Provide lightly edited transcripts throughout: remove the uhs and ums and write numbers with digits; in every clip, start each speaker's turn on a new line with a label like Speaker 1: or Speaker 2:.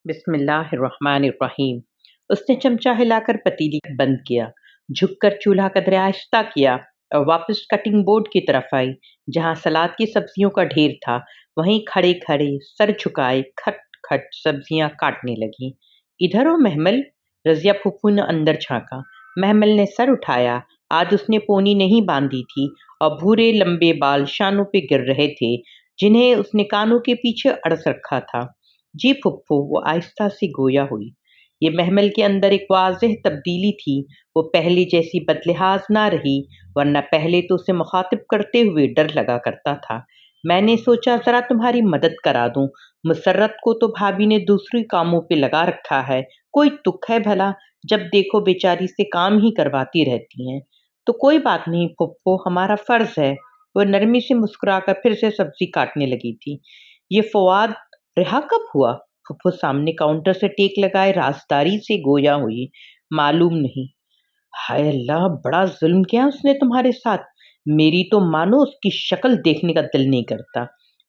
Speaker 1: बिस्मिल्लाहिर्रहमानिर्रहीम। उसने चमचा हिलाकर पतीली बंद किया, झुककर चूल्हा कदरे आहिस्ता किया और वापस कटिंग बोर्ड की तरफ आई। जहाँ सलाद की सब्जियों का ढेर था, वहीं खड़े खड़े सर झुकाए खट खट सब्जियां काटने लगी। इधर हो महमल, रजिया फूफू ने अंदर झांका। महमल ने सर उठाया। आज उसने पोनी नहीं बांधी थी और भूरे लंबे बाल शानों पे गिर रहे थे, जिन्हें उसने कानों के पीछे अड़स रखा था। जी फुप्पो, वो आहिस्ता सी गोया हुई। ये महमल के अंदर एक वाज़ेह तब्दीली थी। वो पहले जैसी बदलिहाज ना रही, वरना पहले तो उसे मुखातिब करते हुए डर लगा करता था। मैंने सोचा ज़रा तुम्हारी मदद करा दूं। मुसर्रत को तो भाभी ने दूसरी कामों पे लगा रखा है। कोई तुक है भला, जब देखो बेचारी से काम ही करवाती रहती हैं। तो कोई बात नहीं फुप्पो, हमारा फर्ज है। वो नरमी से मुस्कुराकर फिर से सब्जी काटने लगी थी। ये फवाद रिहा कब हुआ? फुफ्फो सामने काउंटर से टेक लगाए राजदारी से गोया हुई। मालूम नहीं। हाय अल्लाह, बड़ा जुल्म किया उसने तुम्हारे साथ। मेरी तो मानो उसकी शक्ल देखने का दिल नहीं करता।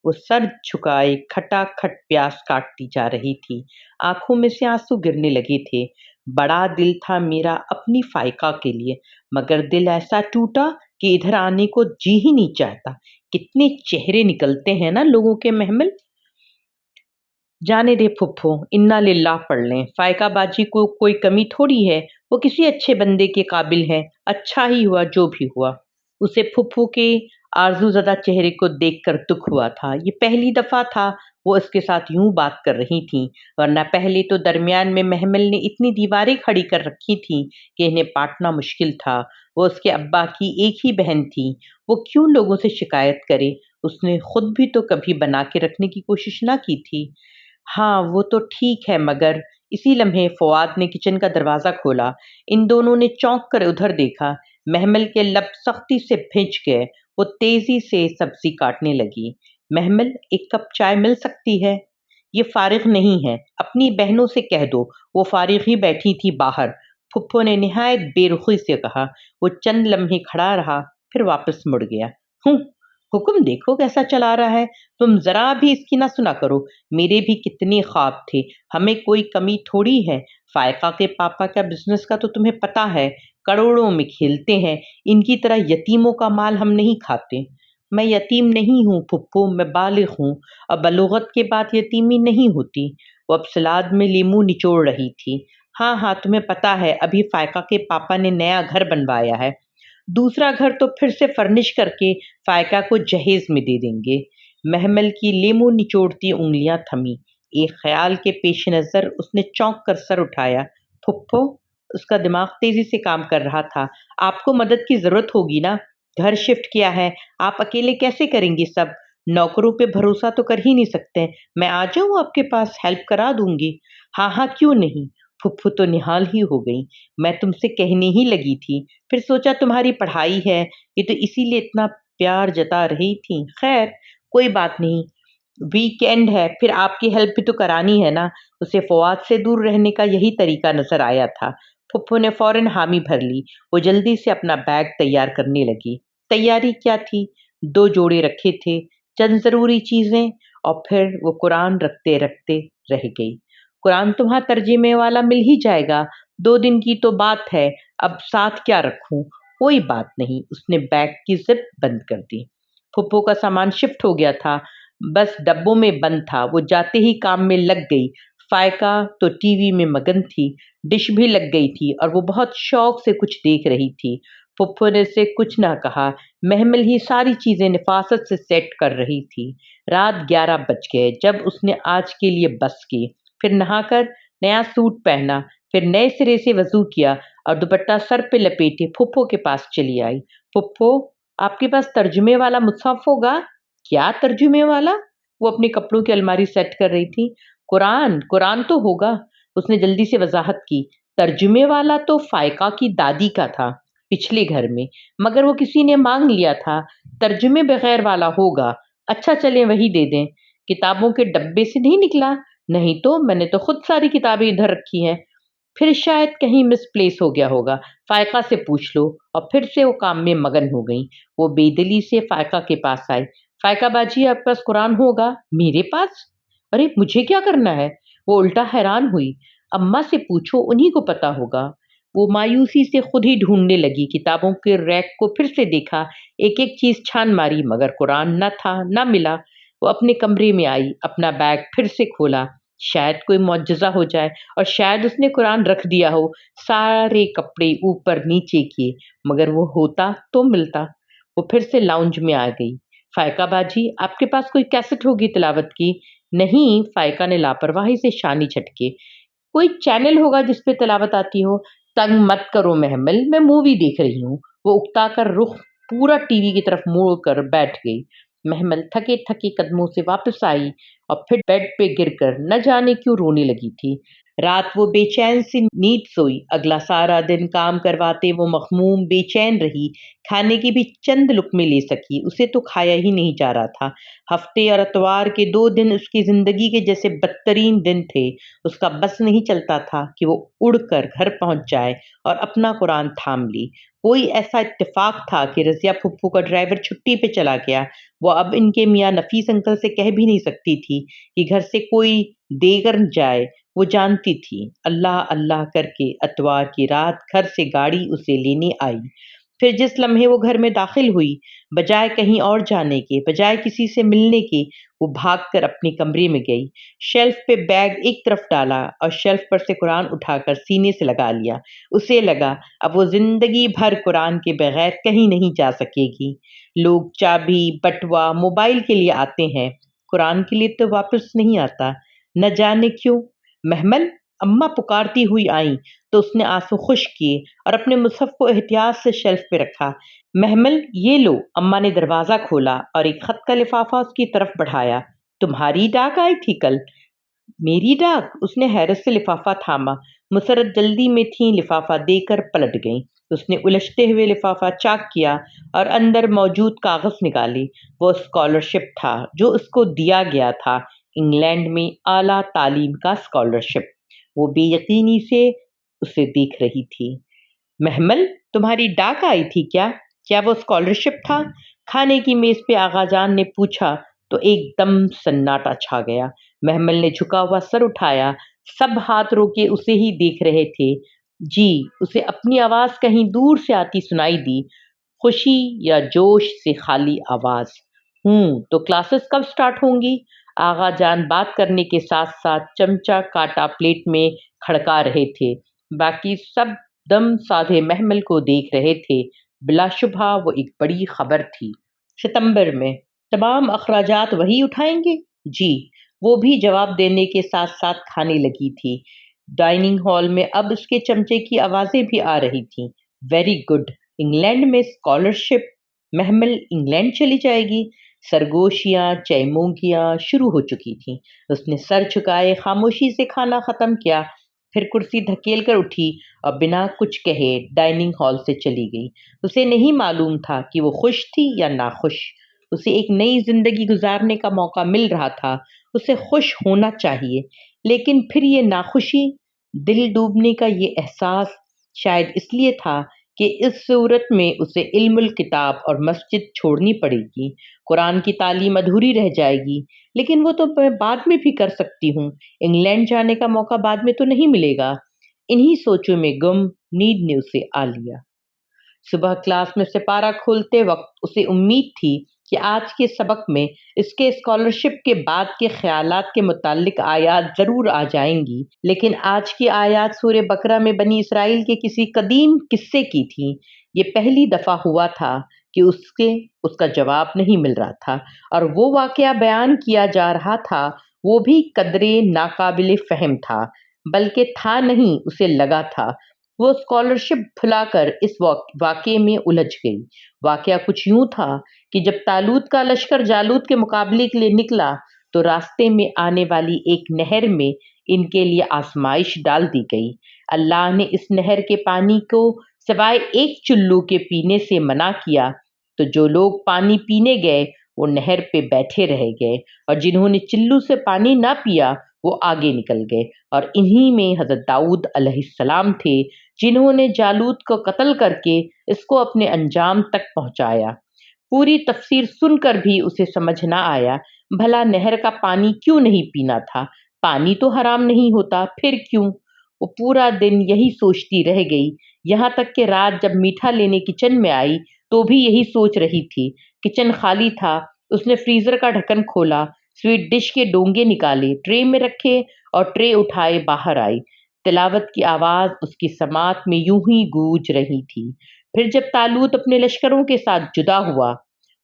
Speaker 1: वो सर झुकाए खटाखट प्याज काटती जा रही थी। आंखों में से आंसू गिरने लगे थे। बड़ा दिल था मेरा अपनी फायका के लिए, मगर दिल ऐसा टूटा कि इधर आने को जी ही नहीं चाहता। कितने चेहरे निकलते हैं ना लोगों के महमल। जाने दे फुप्पो, इन्ना लिल्लाह पढ़ लें। फायका बाजी को कोई कमी थोड़ी है, वो किसी अच्छे बंदे के काबिल है। अच्छा ही हुआ जो भी हुआ। उसे फुप्पो के आरज़ूज़दा चेहरे को देखकर दुख हुआ था। ये पहली दफ़ा था वो उसके साथ यूं बात कर रही थीं, वरना पहले तो दरमियान में महमल ने इतनी दीवारें खड़ी कर रखी थीं कि इन्हें पाटना मुश्किल था। वो उसके अब्बा की एक ही बहन थी। वो क्यों लोगों से शिकायत करे? उसने खुद भी तो कभी बना के रखने की कोशिश ना की थी। हाँ, वो तो ठीक है, मगर इसी लम्हे फवाद ने किचन का दरवाज़ा खोला। इन दोनों ने चौंक कर उधर देखा। महमल के लब सख्ती से भींच गए। वो तेज़ी से सब्ज़ी काटने लगी। महमल, एक कप चाय मिल सकती है? ये फ़ारिग़ नहीं है, अपनी बहनों से कह दो, वो फ़ारिग़ ही बैठी थी बाहर। फुप्पो ने निहायत बेरुखी से कहा। वो चंद लम्हे खड़ा रहा, फिर वापस मुड़ गया। हुँ, हुक्म देखो कैसा चला रहा है। तुम ज़रा भी इसकी ना सुना करो। मेरे भी कितने ख्वाब थे, हमें कोई कमी थोड़ी है। फायका के पापा का बिजनेस का तो तुम्हें पता है, करोड़ों में खेलते हैं। इनकी तरह यतीमों का माल हम नहीं खाते। मैं यतीम नहीं हूँ फुप्पो, मैं बालिग हूँ। अब बलूगत के बाद यतीमी नहीं होती। वो अब सलाद में लीमू निचोड़ रही थी। हाँ हाँ, तुम्हें पता है, अभी फायका के पापा ने नया घर बनवाया है। दूसरा घर तो फिर से फर्निश करके फायका को जहेज में दे देंगे। महमल की लेमू निचोड़ती उंगलियां थमी। एक ख्याल के पेश नज़र उसने चौंक कर सर उठाया। फुप्पो, उसका दिमाग तेजी से काम कर रहा था। आपको मदद की जरूरत होगी ना? घर शिफ्ट किया है, आप अकेले कैसे करेंगी सब? नौकरों पे भरोसा तो कर ही नहीं सकते। मैं आ जाऊं आपके पास, हेल्प करा दूंगी। हाँ हाँ, क्यों नहीं। फुप्पो तो निहाल ही हो गई। मैं तुमसे कहने ही लगी थी, फिर सोचा तुम्हारी पढ़ाई है, ये तो इसीलिए इतना प्यार जता रही थी। खैर, कोई बात नहीं। वीकेंड है, फिर आपकी हेल्प भी तो करानी है ना। उसे फवाद से दूर रहने का यही तरीका नजर आया था। फुप्पो ने फौरन हामी भर ली। वो जल्दी से अपना बैग तैयार करने लगी। तैयारी क्या थी? 2 जोड़े रखे थे, चंद जरूरी चीजें, और फिर वो कुरान रखते रखते रह गई। कुरान तो वहां तर्जुमे वाला मिल ही जाएगा। 2 दिन की तो बात है, अब साथ क्या रखूं? कोई बात नहीं, उसने बैग की जिप बंद कर दी। फुप्पो का सामान शिफ्ट हो गया था, बस डब्बों में बंद था। वो जाते ही काम में लग गई। फायका तो टीवी में मगन थी, डिश भी लग गई थी और वो बहुत शौक से कुछ देख रही थी। फुप्पो ने से कुछ ना कहा। महमल ही सारी चीजें निफासत से सेट कर रही थी। रात 11 बज गए जब उसने आज के लिए बस की। फिर नहाकर नया सूट पहना, फिर नए सिरे से वजू किया और दुपट्टा सर पे लपेटे फुप्पो के पास चली आई। फुप्पो, आपके पास तर्जुमे वाला मुसहफ होगा? क्या तर्जुमे वाला? वो अपने कपड़ों की अलमारी सेट कर रही थी। कुरान, कुरान तो होगा। उसने जल्दी से वजाहत की। तर्जुमे वाला तो फायका की दादी का था, पिछले घर में, मगर वो किसी ने मांग लिया था। तर्जुमे बगैर वाला होगा। अच्छा, चलें वही दे दें। किताबों के डब्बे से नहीं निकला? नहीं तो मैंने तो खुद सारी किताबें इधर रखी हैं। फिर शायद कहीं मिसप्लेस हो गया होगा। फायका से पूछ लो। और फिर से वो काम में मगन हो गई। वो बेदिली से फायका के पास आई। फायका बाजी, आपके पास कुरान होगा? मेरे पास? अरे, मुझे क्या करना है? वो उल्टा हैरान हुई। अम्मा से पूछो, उन्हीं को पता होगा। वो मायूसी से खुद ही ढूंढने लगी, किताबों के रैक को फिर से देखा, एक एक चीज छान मारी, मगर कुरान न था, न मिला। वो अपने कमरे में आई, अपना बैग फिर से खोला, शायद कोई मुअज्जज़ा हो जाए और शायद उसने कुरान रख दिया हो। सारे कपड़े ऊपर नीचे किए, मगर वो होता तो मिलता। वो फिर से लाउंज में आ गई। फायका बाजी, आपके पास कोई कैसेट होगी तिलावत की? नहीं, फायका ने लापरवाही से शानी झटके। कोई चैनल होगा जिस पे तिलावत आती हो। तंग मत करो महमल, मैं मूवी देख रही हूँ। वो उकता कर रुख पूरा टीवी की तरफ मोड़ कर बैठ गई। महमल थके थके कदमों से वापस आई और फिर बेड पे गिरकर न जाने क्यों रोने लगी थी। रात वो बेचैन सी नींद सोई। अगला सारा दिन काम करवाते वो मखमूम बेचैन रही। खाने की भी चंद लुकमे ले सकी, उसे तो खाया ही नहीं जा रहा था। हफ्ते और अतवार के 2 दिन उसकी जिंदगी के जैसे बदतरीन दिन थे। उसका बस नहीं चलता था कि वो उड़कर घर पहुंच जाए और अपना कुरान थाम ली। कोई ऐसा इत्तेफाक था कि रज़िया फुप्पू का ड्राइवर छुट्टी पे चला गया। वो अब इनके मियाँ नफीस अंकल से कह भी नहीं सकती थी कि घर से कोई देकर जाए। वो जानती थी। अल्लाह अल्लाह करके अतवार की रात घर से गाड़ी उसे लेने आई। फिर जिस लम्हे वो घर में दाखिल हुई, बजाय कहीं और जाने के, बजाय किसी से मिलने के, वो भागकर अपने कमरे में गई। शेल्फ पे बैग एक तरफ डाला और शेल्फ पर से कुरान उठाकर सीने से लगा लिया। उसे लगा अब वो जिंदगी भर कुरान के बगैर कहीं नहीं जा सकेगी। लोग चाबी, बटुआ, मोबाइल के लिए आते हैं, कुरान के लिए तो वापस नहीं आता। न जाने क्यों। महमल, अम्मा पुकारती हुई आई तो उसने आंसू खुश्क किए और अपने मुसहफ को एहतियात से शेल्फ पे रखा। महमल, ये लो। अम्मा ने दरवाजा खोला और एक खत का लिफाफा उसकी तरफ बढ़ाया। तुम्हारी डाक आई थी कल? मेरी डाक? उसने हैरत से लिफाफा थामा। मुसरत जल्दी में थी, लिफाफा देकर पलट गई। उसने उलझते हुए लिफाफा चाक किया और अंदर मौजूद कागज निकाले। वो स्कॉलरशिप था जो उसको दिया गया था, इंग्लैंड में आला तालीम का स्कॉलरशिप। वो बेयकीनी से उसे देख रही थी। महमल, तुम्हारी डाक आई थी क्या? क्या वो स्कॉलरशिप था? खाने की मेज पे आगाजान ने पूछा तो एकदम सन्नाटा छा गया। महमल ने झुका हुआ सर उठाया। सब हाथ रोके उसे ही देख रहे थे। जी, उसे अपनी आवाज कहीं दूर से आती सुनाई दी, खुशी या जोश से खाली आवाज। तो क्लासेस कब स्टार्ट होंगी? आगा जान बात करने के साथ साथ चमचा काटा प्लेट में खड़का रहे थे। बाकी सब दम साधे महमल को देख रहे थे। बिलाशुबहा वो एक बड़ी खबर थी। सितंबर में तमाम अखराजात वही उठाएंगे? जी। वो भी जवाब देने के साथ साथ खाने लगी थी। डाइनिंग हॉल में अब उसके चमचे की आवाजें भी आ रही थीं। Very good. इंग्लैंड में स्कॉलरशिप? महमल इंग्लैंड चली जाएगी? सरगोशियां, चैमोंगियां शुरू हो चुकी थीं। उसने सर झुकाए खामोशी से खाना खत्म किया, फिर कुर्सी धकेल कर उठी और बिना कुछ कहे डाइनिंग हॉल से चली गई। उसे नहीं मालूम था कि वो खुश थी या नाखुश। उसे एक नई जिंदगी गुजारने का मौका मिल रहा था। उसे खुश होना चाहिए, लेकिन फिर ये नाखुशी, दिल डूबने का ये एहसास शायद इसलिए था कि इस सूरत में उसे इल्मुल किताब और मस्जिद छोड़नी पड़ेगी। कुरान की तालीम अधूरी रह जाएगी। लेकिन वो तो मैं बाद में भी कर सकती हूँ। इंग्लैंड जाने का मौका बाद में तो नहीं मिलेगा। इन्हीं सोचों में गुम नींद ने उसे आ लिया। सुबह क्लास में सिपारा खोलते वक्त उसे उम्मीद थी कि आज के सबक में इसके स्कॉलरशिप के बाद के ख्यालात के मुताल्लिक आयात जरूर आ जाएंगी, लेकिन आज की आयात सूरे बकरा में बनी इसराइल के किसी कदीम किस्से की थी। ये पहली दफा हुआ था कि उसका जवाब नहीं मिल रहा था, और वो वाकया बयान किया जा रहा था वो भी कदरे नाकाबिले फहम था। बल्कि था नहीं, उसे लगा था। वो स्कॉलरशिप भुलाकर इस वाकये में उलझ गई। वाकया कुछ यूं था कि जब तालूत का लश्कर जालूत के मुकाबले के लिए निकला तो रास्ते में आने वाली एक नहर में इनके लिए आजमाइश डाल दी गई। अल्लाह ने इस नहर के पानी को सिवाय एक चुल्लू के पीने से मना किया, तो जो लोग पानी पीने गए वो नहर पे बैठे रह गए, और जिन्होंने चिल्लू से पानी ना पिया वो आगे निकल गए। और इन्हीं में हजरत दाऊद अलैहिस्सलाम थे, जिन्होंने जालूत को कत्ल करके इसको अपने अंजाम तक पहुंचाया। पूरी तफसीर सुनकर भी उसे समझ ना आया, भला नहर का पानी क्यों नहीं पीना था। پانی تو حرام نہیں ہوتا، پھر کیوں؟ وہ پورا دن یہی سوچتی رہ گئی، یہاں تک کہ رات جب میٹھا لینے کچن میں آئی تو بھی یہی سوچ رہی تھی۔ کچن خالی تھا۔ اس نے فریزر کا ڈھکن کھولا، سویٹ ڈش کے ڈونگے نکالے، ٹرے میں رکھے اور ٹرے اٹھائے باہر آئی۔ تلاوت کی آواز اس کی سماعت میں یوں ہی گونج رہی تھی۔ پھر جب طالوت اپنے لشکروں کے ساتھ جدا ہوا،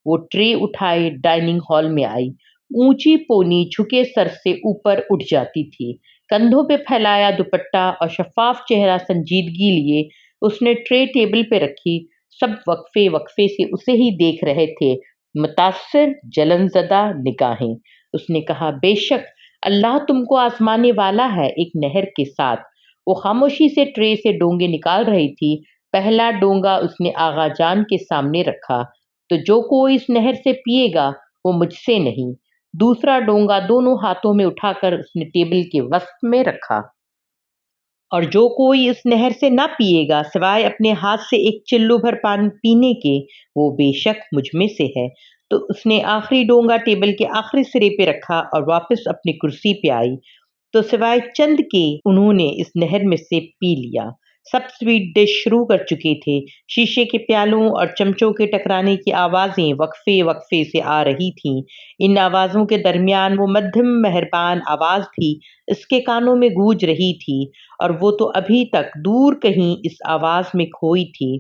Speaker 1: وہ ٹرے اٹھائے ڈائننگ ہال میں آئی۔ اونچی پونی جھکے سر سے اوپر اٹھ جاتی تھی۔ کندھوں پہ پھیلایا دوپٹہ اور شفاف چہرہ سنجیدگی لیے اس نے ٹرے ٹیبل پہ رکھی۔ سب وقفے وقفے سے اسے ہی دیکھ رہے تھے، متاثر جلن زدہ نگاہیں۔ اس نے کہا، بے شک اللہ تم کو آزمانے والا ہے ایک نہر کے ساتھ۔ وہ خاموشی سے ٹرے سے ڈونگے نکال رہی تھی۔ پہلا ڈونگا اس نے آغا جان کے سامنے رکھا، تو جو کوئی اس نہر سے پیے گا وہ مجھ سے نہیں۔ دوسرا ڈونگا دونوں ہاتھوں میں اٹھا کر اس نے ٹیبل کے وسط میں رکھا۔ اور جو کوئی اس نہر سے نہ پیے گا سوائے اپنے ہاتھ سے ایک چلو بھر پانی پینے کے، وہ بے شک مجھ میں سے ہے۔ تو اس نے آخری ڈونگا ٹیبل کے آخری سرے پہ رکھا اور واپس اپنی کرسی پہ آئی، تو سوائے چند کے انہوں نے اس نہر میں سے پی لیا۔ سب سویٹ ڈش شروع کر چکے تھے۔ شیشے کے پیالوں اور چمچوں کے ٹکرانے کی آوازیں وقفے وقفے سے آ رہی تھیں۔ ان آوازوں کے درمیان وہ مدھم مہربان آواز بھی اس کے کانوں میں گونج رہی تھی، اور وہ تو ابھی تک دور کہیں اس آواز میں کھوئی تھی۔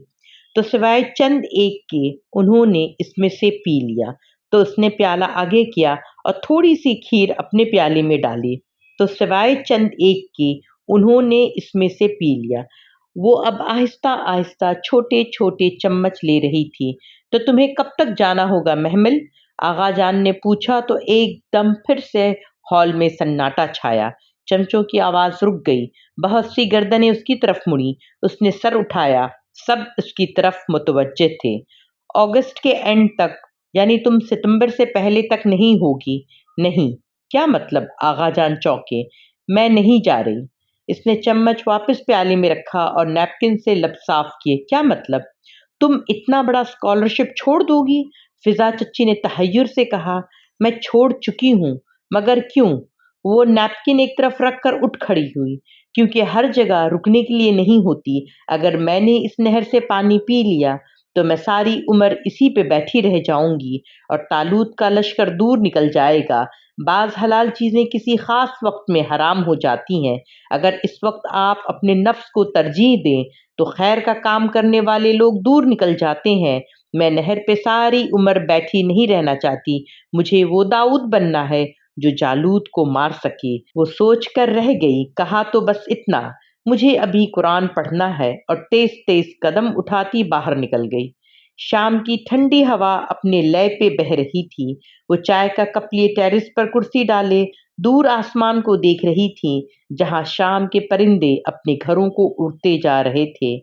Speaker 1: تو سوائے چند ایک کے انہوں نے اس میں سے پی لیا۔ تو اس نے پیالہ آگے کیا اور تھوڑی سی کھیر اپنے پیالے میں ڈالی۔ تو سوائے چند ایک کے انہوں نے اس میں سے پی لیا۔ وہ اب آہستہ آہستہ چھوٹے چھوٹے چمچ لے رہی تھی۔ تو تمہیں کب تک جانا ہوگا محمل؟ آغا جان نے پوچھا تو ایک دم پھر سے ہال میں سناٹا چھایا۔ چمچوں کی آواز رک گئی۔ بہت سی گردنیں اس کی طرف مڑی۔ اس نے سر اٹھایا۔ سب اس کی طرف متوجہ تھے۔ اگست کے اینڈ تک، یعنی تم ستمبر سے پہلے تک نہیں ہوگی؟ نہیں۔ کیا مطلب؟ آغا جان چونکے۔ میں نہیں جا رہی۔ اس نے چمچ واپس پیالے میں رکھا اور نیپکن سے لب صاف کیے۔ کیا مطلب؟ تم اتنا بڑا اسکالرشپ چھوڑ دو گی؟ فضا چچی نے تحیر سے کہا۔ میں چھوڑ چکی ہوں، مگر کیوں؟ وہ نیپکن ایک طرف رکھ کر اٹھ کھڑی ہوئی۔ کیونکہ ہر جگہ رکنے کے لیے نہیں ہوتی۔ اگر میں نے اس نہر سے پانی پی لیا تو میں ساری عمر اسی پہ بیٹھی رہ جاؤں گی، اور طالوت کا لشکر دور نکل جائے گا۔ بعض حلال چیزیں کسی خاص وقت میں حرام ہو جاتی ہیں۔ اگر اس وقت آپ اپنے نفس کو ترجیح دیں تو خیر کا کام کرنے والے لوگ دور نکل جاتے ہیں۔ میں نہر پہ ساری عمر بیٹھی نہیں رہنا چاہتی۔ مجھے وہ داؤد بننا ہے جو جالوت کو مار سکے۔ وہ سوچ کر رہ گئی۔ کہا تو بس اتنا، مجھے ابھی قرآن پڑھنا ہے، اور تیز تیز قدم اٹھاتی باہر نکل گئی۔ شام کی ٹھنڈی ہوا اپنے لے پہ بہہ رہی تھی۔ وہ چائے کا کپ لیے ٹیرس پر کرسی ڈالے دور آسمان کو دیکھ رہی تھی، جہاں شام کے پرندے اپنے گھروں کو اڑتے جا رہے تھے۔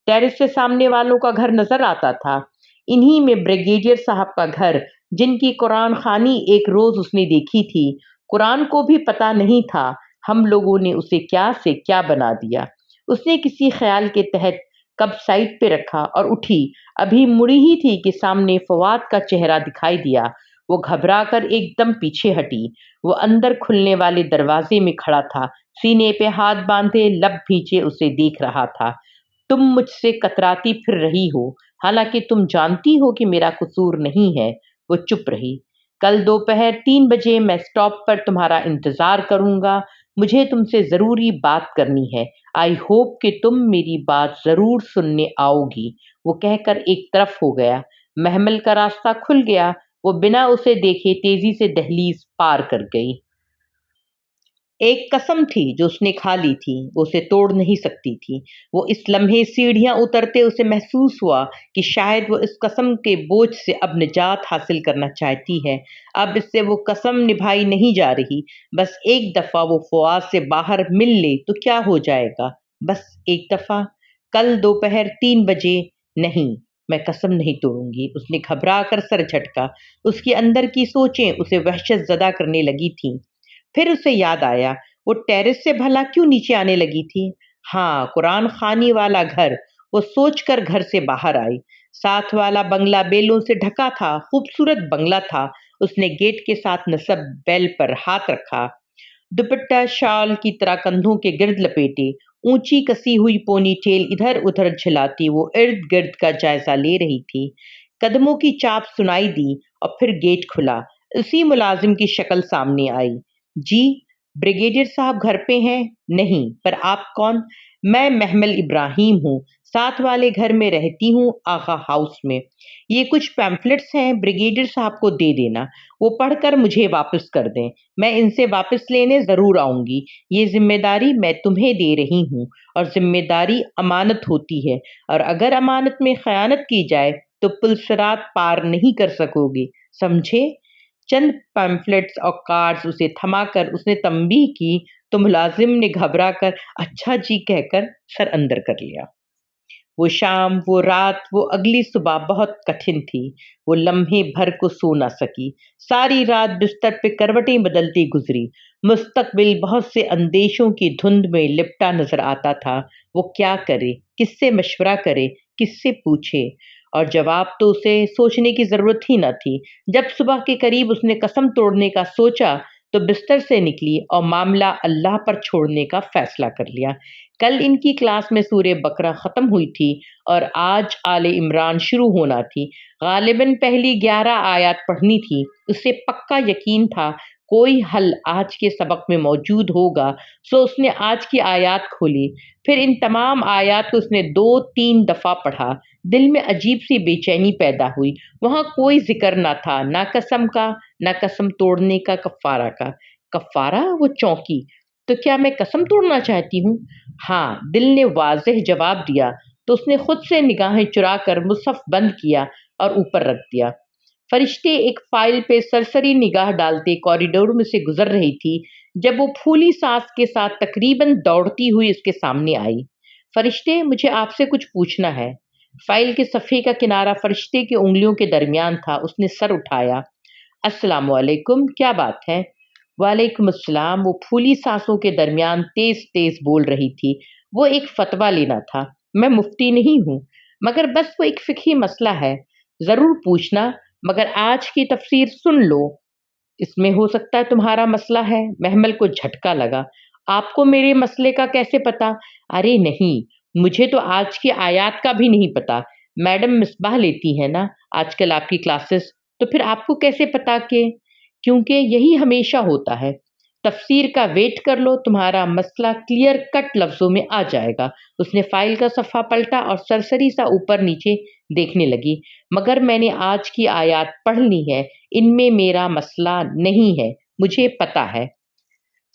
Speaker 1: ٹیرس سے سامنے والوں کا گھر نظر آتا تھا، انہی میں بریگیڈیئر صاحب کا گھر، جن کی قرآن خوانی ایک روز اس نے دیکھی تھی۔ قرآن کو بھی پتہ نہیں تھا ہم لوگوں نے اسے کیا سے کیا بنا دیا۔ اس نے کسی خیال کے تحت کب سائڈ پہ رکھا اور اٹھی۔ ابھی مڑی ہی تھی کہ سامنے فواد کا چہرہ دکھائی دیا۔ وہ گھبرا کر ایک دم پیچھے ہٹی۔ وہ اندر کھلنے والے دروازے میں کھڑا تھا، سینے پہ ہاتھ باندھے، لب بھیجے اسے دیکھ رہا تھا۔ تم مجھ سے کتراتی پھر رہی ہو، حالانکہ تم جانتی ہو کہ میرا قصور نہیں ہے۔ وہ چپ رہی۔ کل دوپہر 3 بجے میں اسٹاپ پر تمہارا انتظار کروں گا۔ مجھے تم سے ضروری بات کرنی ہے۔ آئی ہوپ کہ تم میری بات ضرور سننے آؤ گی۔ وہ کہہ کر ایک طرف ہو گیا۔ محمل کا راستہ کھل گیا۔ وہ بنا اسے دیکھے تیزی سے دہلیز پار کر گئی۔ ایک قسم تھی جو اس نے کھا لی تھی، وہ اسے توڑ نہیں سکتی تھی۔ وہ اس لمحے سیڑھیاں اترتے اسے محسوس ہوا کہ شاید وہ اس قسم کے بوجھ سے اب نجات حاصل کرنا چاہتی ہے۔ اب اس سے وہ قسم نبھائی نہیں جا رہی۔ بس ایک دفعہ وہ فواد سے باہر مل لے تو کیا ہو جائے گا؟ بس ایک دفعہ۔ کل دوپہر 3 بجے نہیں، میں قسم نہیں توڑوں گی۔ اس نے گھبرا کر سر جھٹکا۔ اس کے اندر کی سوچیں اسے وحشت زدہ کرنے لگی تھیں۔ پھر اسے یاد آیا، وہ ٹیرس سے بھلا کیوں نیچے آنے لگی تھی؟ ہاں، قرآن خوانی والا گھر۔ وہ سوچ کر گھر سے باہر آئی۔ ساتھ والا بنگلہ بیلوں سے ڈھکا تھا، خوبصورت بنگلہ تھا۔ اس نے گیٹ کے ساتھ نصب بیل پر ہاتھ رکھا۔ दुपट्टा शाल की तरह कंधों के गिर्द लपेटे, ऊंची कसी हुई पोनी टेल इधर उधर झुलाती वो इर्द गिर्द का जायजा ले रही थी। कदमों की चाप सुनाई दी और फिर गेट खुला। उसी मुलाजिम की शक्ल सामने आई। जी, ब्रिगेडियर साहब घर पे हैं? नहीं, पर आप कौन? मैं महमल इब्राहिम हूँ, साथ वाले घर में रहती हूँ, आगा हाउस में। ये कुछ पैम्फलेट्स हैं, ब्रिगेडियर साहब को दे देना, वो पढ़कर मुझे वापस कर दें। मैं इनसे वापस लेने ज़रूर आऊँगी। ये ज़िम्मेदारी मैं तुम्हें दे रही हूँ, और ज़िम्मेदारी अमानत होती है, और अगर अमानत में ख़यानत की जाए तो पुलसिरात पार नहीं कर सकोगे, समझे? चंद पैम्फलेट्स और कार्ड्स उसे थमाकर उसने तंबीह की तो मुलाजिम ने घबरा कर अच्छा जी कहकर सर अंदर कर लिया। वो शाम, वो रात, वो अगली सुबह बहुत कठिन थी। वो लम्हे भर को सो ना सकी। सारी रात बिस्तर पे करवटें बदलती गुजरी। मुस्तकबिल बहुत से अंदेशों की धुंध में लिपटा नजर आता था। वो क्या करे, किससे मशवरा करे, किससे पूछे? और जवाब तो उसे सोचने की जरूरत ही न थी। जब सुबह के करीब उसने कसम तोड़ने का सोचा तो बिस्तर से निकली और मामला अल्लाह पर छोड़ने का फैसला कर लिया। कल इनकी क्लास में सूरह बकरा ख़त्म हुई थी और आज आले इमरान शुरू होना थी। गालिबन पहली 11 आयत पढ़नी थी। उसे पक्का यकीन था कोई हल आज के सबक में मौजूद होगा, सो उसने आज की आयत खोली। फिर इन तमाम आयत को उसने 2-3 दफ़ा पढ़ा। दिल में अजीब सी बेचैनी पैदा हुई। वहाँ कोई जिक्र ना था, ना कसम का, ना कसम तोड़ने का, कफ़ारा का। कफ़ारा? वो चौंकी। तो क्या मैं कसम तोड़ना चाहती हूँ? हाँ, दिल ने वाज़ेह जवाब दिया। तो उसने खुद से निगाहें चुरा कर मुसहफ बंद किया और ऊपर रख दिया। फरिश्ते एक फाइल पे सरसरी निगाह डालते कॉरिडोर में से गुजर रही थी जब वो फूली सांस के साथ तकरीबन दौड़ती हुई उसके सामने आई। फरिश्ते, मुझे आपसे कुछ पूछना है। फाइल के सफ़े का किनारा फरिश्ते की उंगलियों के दरमियान था। उसने सर उठाया। अस्सलाम वालेकुम, क्या बात है? वालेकुम अस्सलाम। वो फूली सांसों के दरमियान तेज तेज बोल रही थी। वो एक फतवा लेना था। मैं मुफ्ती नहीं हूँ, मगर बस वो एक फिक्ही मसला है। ज़रूर पूछना, मगर आज की तफसीर सुन लो। इसमें हो सकता है तुम्हारा मसला है। महमल को झटका लगा। आपको मेरे मसले का कैसे पता? अरे नहीं, मुझे तो आज की आयत का भी नहीं पता। मैडम मिसबाह लेती है ना आजकल आपकी क्लासेस, तो फिर आपको कैसे पता कि? क्योंकि यही हमेशा होता है। तफसीर का वेट कर लो, तुम्हारा मसला क्लियर कट लफ्ज़ों में आ जाएगा। उसने फाइल का सफ़ा पलटा और सरसरी सा ऊपर नीचे देखने लगी। मगर मैंने आज की आयत पढ़ ली है, इनमें मेरा मसला नहीं है, मुझे पता है।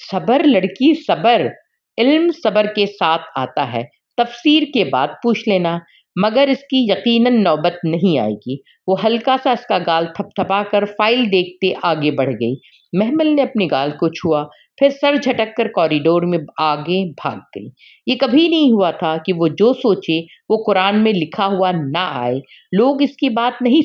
Speaker 1: सबर लड़की, सबर। इल्म सबर के साथ आता है। तफसीर के बाद पूछ लेना, मगर इसकी यकीनन नौबत नहीं आएगी। वो हल्का सा इसका गाल थपथपा कर फाइल देखते आगे बढ़ गई। महमल ने अपने गाल को छुआ, फिर सर झटक कर कॉरिडोर में आगे भाग गई। ये कभी नहीं हुआ था कि वो जो सोचे वो कुरान में लिखा हुआ ना आए। लोग इसकी बात नहीं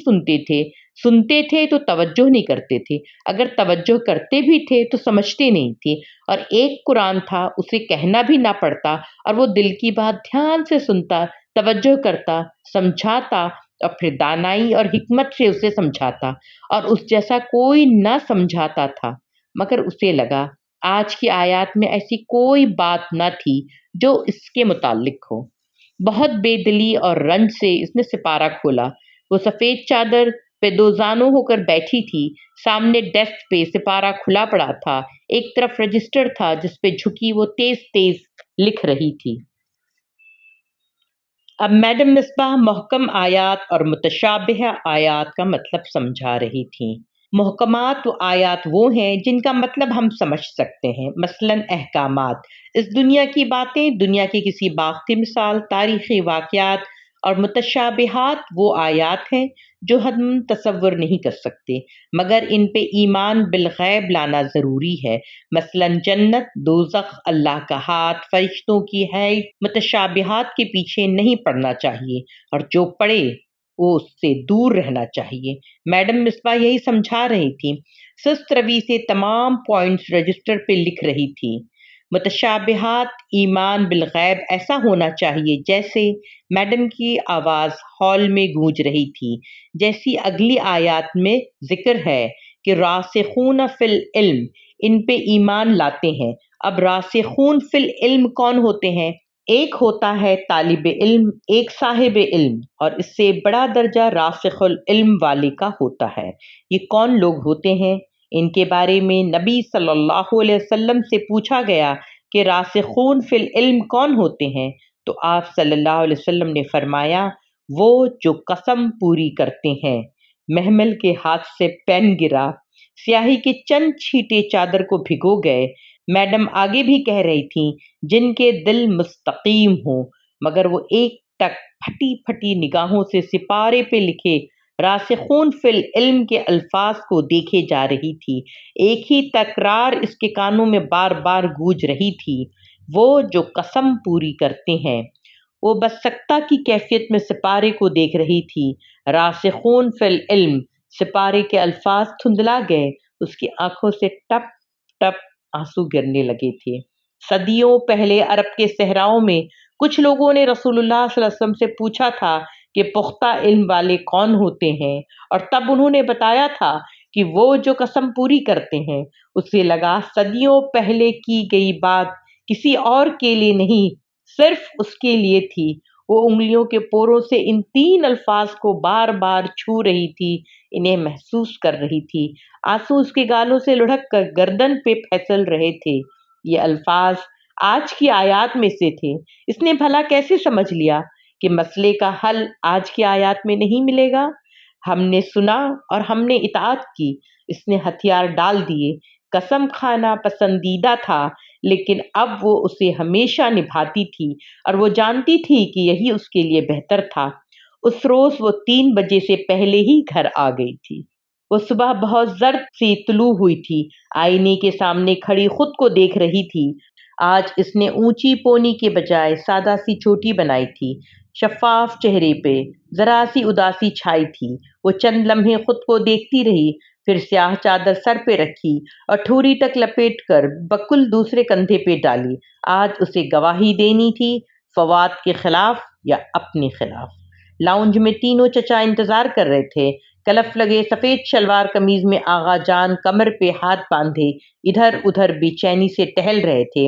Speaker 1: सुनते थे तो तवज्जो नहीं करते थे। अगर तवज्जो करते भी थे तो समझते नहीं थे। और एक कुरान था, उसे कहना भी ना पड़ता और वो दिल की बात ध्यान से सुनता, तवज्जो करता, समझाता और फिर दानाई और हिकमत से उसे समझाता, और उस जैसा कोई ना समझाता था। मगर उसे लगा आज की आयत में ऐसी कोई बात न थी जो इसके मुताल्लिक हो। बहुत बेदिली और रंज से इसने सिपारा खोला। वो सफ़ेद चादर पे दोजानों होकर बैठी थी। सामने डेस्क पे सिपारा खुला पड़ा था। एक तरफ रजिस्टर था जिस पे झुकी वो तेज तेज लिख रही थी। अब मैडम मिस्बाह महकम आयात और मुतशाबिह आयात का मतलब समझा रही थी। मुहकमात व आयात वो हैं जिनका मतलब हम समझ सकते हैं, मसलन अहकामात, इस दुनिया की बातें, दुनिया की किसी बाग की मिसाल, तारीख़ी वाक़यात। और मुतशाबिहात वो आयात हैं जो हम तसव्वुर नहीं कर सकते, मगर इन पे ईमान बिलग़ैब लाना ज़रूरी है। मसलन जन्नत, दोज़ख, अल्लाह का हाथ, फरिश्तों की हैत। मुतशाबिहात के पीछे नहीं पड़ना चाहिए, और जो पड़े वो उससे दूर रहना चाहिए। मैडम मिस्बा यही समझा रही थी। सुस्त रवि से तमाम पॉइंट्स रजिस्टर पे लिख रही थी। मुतशाबिहात ईमान बिलग़ैब ऐसा होना चाहिए जैसे मैडम की आवाज़ हॉल में गूंज रही थी, जैसी अगली आयत में जिक्र है کہ راسخون فی العلم ان پہ ایمان لاتے ہیں۔ اب راسخون فی العلم کون ہوتے ہیں؟ ایک ہوتا ہے طالب علم، ایک صاحب علم، اور اس سے بڑا درجہ راسخ العلم والے کا ہوتا ہے۔ یہ کون لوگ ہوتے ہیں؟ ان کے بارے میں نبی صلی اللہ علیہ وسلم سے پوچھا گیا کہ راسخون فی العلم کون ہوتے ہیں؟ تو آپ صلی اللہ علیہ وسلم نے فرمایا، وہ جو قسم پوری کرتے ہیں۔ محمل کے ہاتھ سے پین گرا، سیاہی کے چند چھینٹے چادر کو بھگو گئے۔ میڈم آگے بھی کہہ رہی تھیں، جن کے دل مستقیم ہوں، مگر وہ ایک ٹک پھٹی پھٹی نگاہوں سے سپارے پہ لکھے راسخون فی العلم کے الفاظ کو دیکھے جا رہی تھی۔ ایک ہی تکرار اس کے کانوں میں بار بار گونج رہی تھی، وہ جو قسم پوری کرتے ہیں۔ وہ بدسقطہ کی کیفیت میں سپارے کو دیکھ رہی تھی۔ راسخون فی العلم، سپارے کے الفاظ دھندلا گئے، اس کی آنکھوں سے ٹپ ٹپ آنسو گرنے لگے تھے۔ صدیوں پہلے عرب کے صحراؤں میں کچھ لوگوں نے رسول اللہ صلی اللہ علیہ وسلم سے پوچھا تھا کہ پختہ علم والے کون ہوتے ہیں، اور تب انہوں نے بتایا تھا کہ وہ جو قسم پوری کرتے ہیں۔ اسے لگا صدیوں پہلے کی گئی بات کسی اور کے لیے نہیں، صرف اس کے لیے تھی۔ وہ انگلیوں کے پوروں سے ان تین الفاظ کو بار بار چھو رہی تھی، انہیں محسوس کر رہی تھی۔ آنسو اس کے گالوں سے لڑھک کر گردن پہ پھسل رہے تھے۔ یہ الفاظ آج کی آیات میں سے تھے۔ اس نے بھلا کیسے سمجھ لیا کہ مسئلے کا حل آج کی آیات میں نہیں ملے گا؟ ہم نے سنا اور ہم نے اطاعت کی۔ اس نے ہتھیار ڈال دیے۔ قسم کھانا پسندیدہ تھا، لیکن اب وہ اسے ہمیشہ نبھاتی تھی، اور وہ جانتی تھی کہ یہی اس کے لیے بہتر تھا۔ اس روز وہ 3 بجے سے پہلے ہی گھر آ گئی تھی۔ وہ صبح بہت زرد سی طلوع ہوئی تھی، آئینے کے سامنے کھڑی خود کو دیکھ رہی تھی۔ آج اس نے اونچی پونی کے بجائے سادہ سی چوٹی بنائی تھی۔ شفاف چہرے پہ ذرا سی اداسی چھائی تھی۔ وہ چند لمحے خود کو دیکھتی رہی، پھر سیاہ چادر سر پہ رکھی اور ٹھوری تک لپیٹ کر بکل دوسرے کندھے پہ ڈالی۔ آج اسے گواہی دینی تھی، فواد کے خلاف یا اپنے خلاف۔ لاؤنج میں تینوں چچا انتظار کر رہے تھے۔ کلف لگے سفید شلوار قمیض میں آغا جان کمر پہ ہاتھ باندھے ادھر ادھر بے چینی سے ٹہل رہے تھے۔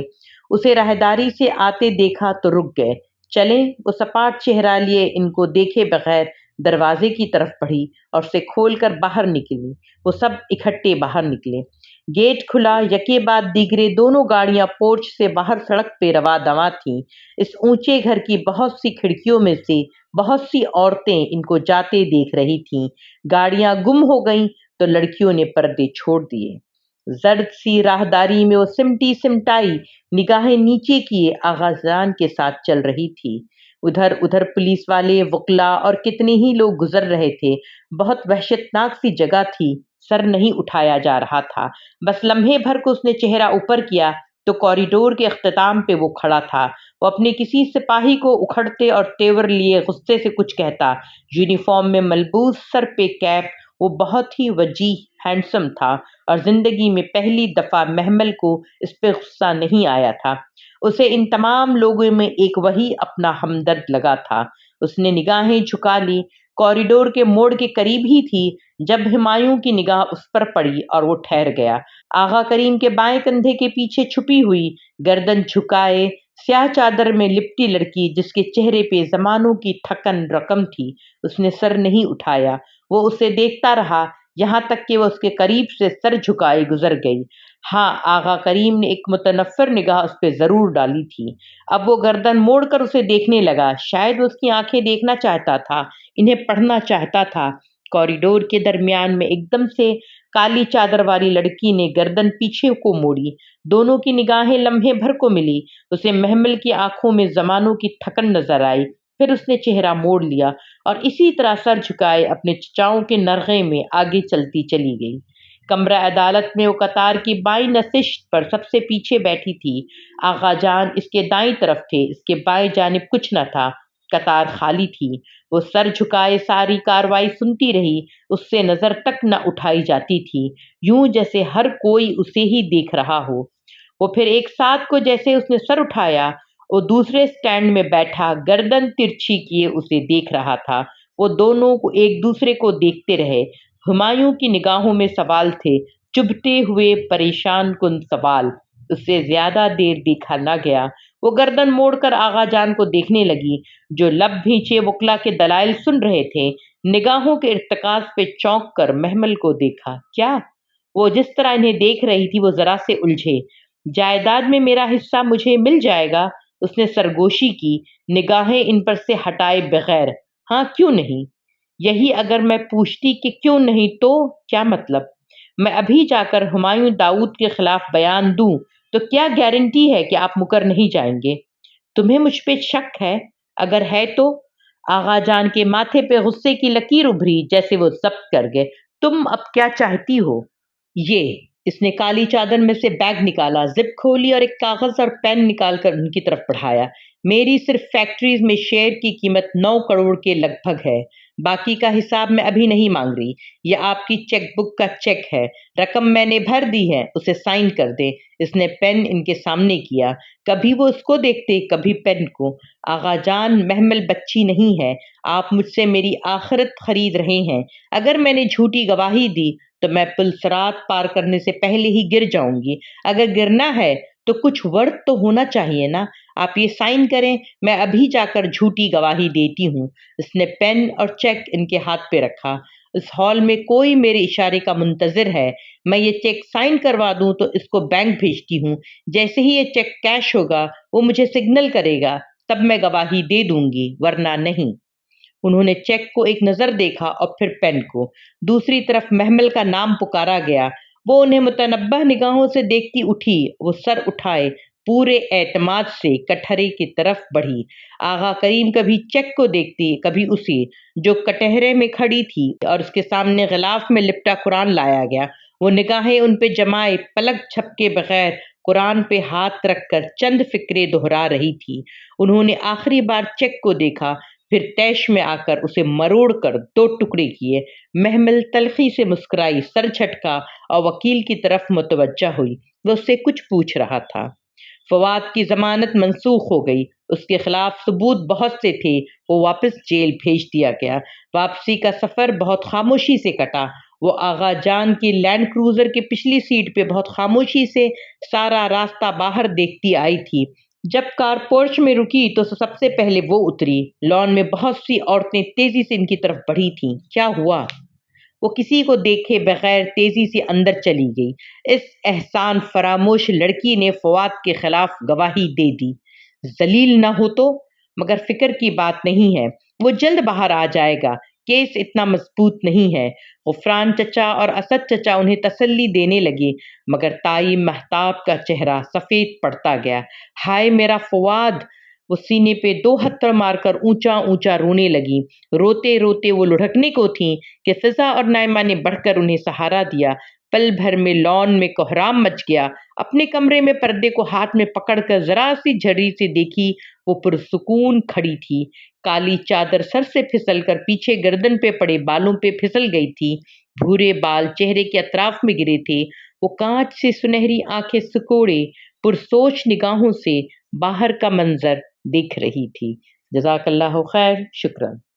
Speaker 1: اسے راہداری سے آتے دیکھا تو رک گئے۔ چلیں، وہ سپاٹ چہرہ لیے ان کو دیکھے بغیر دروازے کی طرف بڑھی اور اسے کھول کر باہر نکلی۔ وہ سب اکٹھے باہر نکلے۔ گیٹ کھلا، یکے بعد دیگرے دونوں گاڑیاں پورچ سے باہر سڑک پہ رواں دواں تھیں۔ اس اونچے گھر کی بہت سی کھڑکیوں میں سے بہت سی عورتیں ان کو جاتے دیکھ رہی تھیں۔ گاڑیاں گم ہو گئیں تو لڑکیوں نے پردے چھوڑ دیے۔ زرد سی راہداری میں وہ سمٹی سمٹائی نگاہیں نیچے کیے آغا جان کے ساتھ چل رہی تھی۔ ادھر ادھر پولیس والے، وکلا اور کتنے ہی لوگ گزر رہے تھے۔ بہت وحشتناک سی جگہ تھی، سر نہیں اٹھایا جا رہا تھا۔ بس لمحے بھر کو اس نے چہرہ اوپر کیا تو کوریڈور کے اختتام پہ وہ کھڑا تھا۔ وہ اپنے کسی سپاہی کو اکھڑتے اور تیور لیے غصے سے کچھ کہتا۔ یونیفارم میں ملبوس، سر پہ کیپ، وہ بہت ہی وجیح، ہینڈسم تھا، اور زندگی میں پہلی دفعہ محمل کو اس پہ غصہ نہیں آیا تھا۔ اسے ان تمام لوگوں میں ایک وہی اپنا ہمدرد لگا تھا۔ اس نے نگاہیں جھکا لی، کوریڈور کے موڑ کے قریب ہی تھی جب ہمایوں کی نگاہ اس پر پڑی اور وہ ٹھہر گیا۔ آغا کریم کے بائیں کندھے کے پیچھے چھپی ہوئی، گردن جھکائے، سیاہ چادر میں لپٹی لڑکی جس کے چہرے پہ زمانوں کی تھکن رقم تھی، اس نے سر نہیں اٹھایا۔ وہ اسے دیکھتا رہا یہاں تک کہ وہ اس کے قریب سے سر جھکائے گزر گئی۔ ہاں، آغا کریم نے ایک متنفر نگاہ اس پہ ضرور ڈالی تھی۔ اب وہ گردن موڑ کر اسے دیکھنے لگا۔ شاید وہ اس کی آنکھیں دیکھنا چاہتا تھا، انہیں پڑھنا چاہتا تھا۔ کوریڈور کے درمیان میں ایک دم سے کالی چادر والی لڑکی نے گردن پیچھے کو موڑی۔ دونوں کی نگاہیں لمحے بھر کو ملی۔ اسے محمل کی آنکھوں میں زمانوں کی تھکن نظر آئی۔ پھر اس نے چہرہ موڑ لیا اور اسی طرح سر جھکائے اپنے چچاؤں کے نرغے میں آگے چلتی چلی گئی۔ کمرہ عدالت میں وہ قطار کی بائیں نشست پر سب سے پیچھے بیٹھی تھی۔ آغا جان اس کے دائیں طرف تھے، اس کے بائیں جانب کچھ نہ تھا، قطار خالی تھی۔ وہ سر جھکائے ساری کاروائی سنتی رہی، اس سے نظر تک نہ اٹھائی جاتی تھی، یوں جیسے ہر کوئی اسے ہی دیکھ رہا ہو۔ وہ پھر ایک ساتھ کو جیسے اس نے سر اٹھایا، وہ دوسرے سٹینڈ میں بیٹھا گردن ترچھی کیے اسے دیکھ رہا تھا۔ وہ دونوں کو ایک دوسرے کو دیکھتے رہے۔ ہمایوں کی نگاہوں میں سوال تھے، چبھتے ہوئے پریشان کن سوال۔ اس سے زیادہ دیر دیکھا نہ گیا۔ وہ گردن موڑ کر آغا جان کو دیکھنے لگی، جو لب بھینچے وکلا کے دلائل سن رہے تھے۔ نگاہوں کے ارتکاز پہ چونک کر محمل کو دیکھا۔ کیا؟ وہ جس طرح انہیں دیکھ رہی تھی وہ ذرا سے الجھے۔ جائیداد میں میرا حصہ مجھے مل جائے گا؟ اس نے سرگوشی کی، نگاہیں ان پر سے ہٹائے بغیر۔ ہاں، کیوں نہیں؟ یہی اگر میں پوچھتی کہ کیوں نہیں تو کیا مطلب؟ میں ابھی جا کر ہمایوں داؤد کے خلاف بیان دوں تو کیا گارنٹی ہے کہ آپ مکر نہیں جائیں گے؟ تمہیں مجھ پہ شک ہے؟ اگر ہے تو؟ آغا جان کے ماتھے پہ غصے کی لکیر ابھری، جیسے وہ ضبط کر گئے۔ تم اب کیا چاہتی ہو؟ یہ اس نے کالی چادر میں سے بیگ نکالا، زپ کھولی اور ایک کاغذ اور پین نکال کر ان کی طرف بڑھایا۔ میری صرف فیکٹریز میں شیئر کی قیمت 9 کروڑ کے لگ بھگ ہے۔ باقی کا حساب میں ابھی نہیں مانگ رہی۔ یہ آپ کی چیک بک کا چیک ہے، رقم میں نے بھر دی ہے، اسے سائن کر دیں۔ اس نے پین ان کے سامنے کیا۔ کبھی وہ اس کو دیکھتے، کبھی پین کو۔ آغا جان، محمل بچی نہیں ہے۔ آپ مجھ سے میری آخرت خرید رہے ہیں۔ اگر میں نے جھوٹی گواہی دی تو میں پل صراط پار کرنے سے پہلے ہی گر جاؤں گی۔ اگر گرنا ہے تو کچھ ورد تو ہونا چاہیے نا۔ آپ یہ سائن کریں، میں ابھی جا کر جھوٹی گواہی دیتی ہوں۔ اس نے پین اور چیک ان کے ہاتھ پہ رکھا۔ اس ہال میں کوئی میرے اشارے کا منتظر ہے۔ میں یہ چیک سائن کروا دوں تو اس کو بینک بھیجتی ہوں۔ جیسے ہی یہ چیک کیش ہوگا وہ مجھے سگنل کرے گا، تب میں گواہی دے دوں گی، ورنہ نہیں۔ انہوں نے چیک کو ایک نظر دیکھا اور پھر پین کو۔ دوسری طرف محمل کا نام پکارا گیا۔ وہ انہیں متنبہ نگاہوں سے دیکھتی اٹھی۔ وہ سر اٹھائے پورے اعتماد سے کٹہرے کی طرف بڑھی۔ آغا کریم کبھی چیک کو دیکھتی، کبھی اسے، جو کٹہرے میں کھڑی تھی اور اس کے سامنے غلاف میں لپٹا قرآن لایا گیا۔ وہ نگاہیں ان پہ جمائے، پلک جھپکے بغیر قرآن پہ ہاتھ رکھ کر چند فکرے دہرا رہی تھی۔ انہوں نے آخری بار چیک کو دیکھا، پھر تیش میں آ کر اسے مروڑ کر 2 ٹکڑے کیے۔ محمل تلخی سے مسکرائی، سر جھٹکا اور وکیل کی طرف متوجہ ہوئی۔ وہ اس سے کچھ پوچھ رہا تھا۔ فواد کی ضمانت منسوخ ہو گئی۔ اس کے خلاف ثبوت بہت سے تھے، وہ واپس جیل بھیج دیا گیا۔ واپسی کا سفر بہت خاموشی سے کٹا۔ وہ آغا جان کی لینڈ کروزر کی پچھلی سیٹ پہ بہت خاموشی سے سارا راستہ باہر دیکھتی آئی تھی۔ جب کار پورچ میں رکی تو سب سے پہلے وہ اتری۔ لان میں بہت سی عورتیں تیزی سے ان کی طرف بڑھی تھیں۔ کیا ہوا؟ وہ کسی کو دیکھے بغیر تیزی سے اندر چلی گئی۔ اس احسان فراموش لڑکی نے فواد کے خلاف گواہی دے دی۔ ذلیل نہ ہو تو؟ مگر فکر کی بات نہیں ہے، وہ جلد باہر آ جائے گا۔ کیس اتنا مضبوط نہیں ہے۔ غفران چچا اور اسد چچا انہیں تسلی دینے لگے، مگر تائی مہتاب کا چہرہ سفید پڑتا گیا۔ ہائے میرا فواد! وہ سینے پہ 2 ہتھڑ مار کر اونچا اونچا رونے لگی۔ روتے روتے وہ لڑھکنے کو تھیں کہ فضا اور نائمہ نے بڑھ کر انہیں سہارا دیا۔ پل بھر میں لان میں کوہرام مچ گیا۔ اپنے کمرے میں پردے کو ہاتھ میں پکڑ کر ذرا سی جھڑی سے دیکھی، وہ پرسکون کھڑی تھی۔ کالی چادر سر سے پھسل کر پیچھے گردن پہ پڑے بالوں پہ پھسل گئی تھی۔ بھورے بال چہرے کے اطراف میں گرے تھے۔ وہ کانچ سے سنہری آنکھیں سکوڑے پرسوچ نگاہوں سے باہر کا منظر دیکھ رہی تھی۔ جزاک اللہ خیر، شکراً۔